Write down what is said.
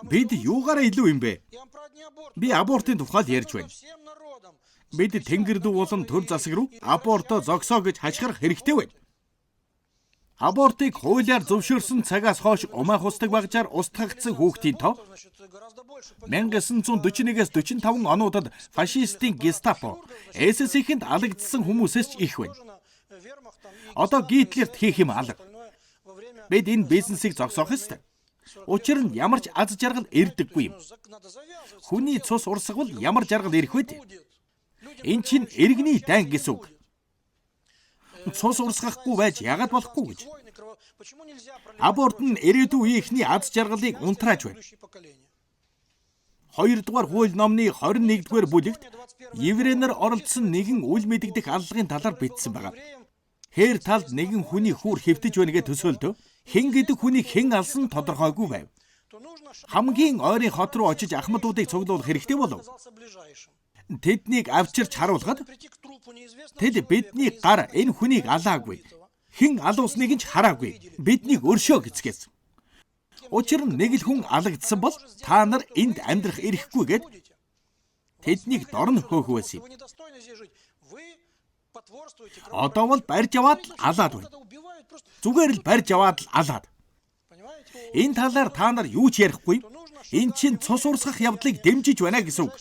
Бид юугаараа илүү юм бэ? Би абортын тухайд ярьж байна. Бид тэнгэр дүү болон төр засаг руу аборто зогсоо гэж хашгирах хэрэгтэй байна. Абортыг хуулиар зөвшөөрсөн цагаас хойш умаах устдаг багжаар устгагдсан хүүхдийн тоо 1941-с 45 онуудад фашистын гестапо СС-ийнхэнд алагдсан хүмүүсээс ч их байна. Одоо Гитлерт хийх юм алга. Бид энэ бизнесийг зогсоох ёстой. Учир нь ямар ч аз жаргал ирдэггүй юм. Хүний цус урсгавал ямар жаргал ирэх вэ? Энэ чинь иргэний дайн гэсэн үг. Цус урсгахгүй байж яагаад болохгүй гэж. Аборт нь ирээдүйн үеийнхний аз жаргалыг унтрааж байна. 2 дугаар хууль номны 21-р бүлэгт еврейнэр оролцсон нэгэн үл мэдэгдэх аллагын талаар бичсэн байна. Хээр талд нэгэн хүний хүүр хэвтэж байна гэж төсөөлдөө хэн гэдэг хүнийг хэн алсан тодорхойгүй байв. Хамгийн ойрын хот руу очиж ахмадуудыг цуглуулах хэрэгтэй болов. Тэднийг авчирч харуулхад тэд бидний гар энэ хүнийг алаагүй. Хэн алуусныг нь ч хараагүй. Биднийг өршөө гэцгээс. Учир нь нэг л хүн алагдсан бол та нар энд амьдрах эрхгүй гэд тэднийг дорн хөөхвэс юм. Одоо бол барьж аваад л алаад байна. Зүгээр л барьж аваад л алаад. Энэ талаар та нар юу ч ярихгүй. Эн чинь цус урсгах явдлыг дэмжиж байна гэсэн үг.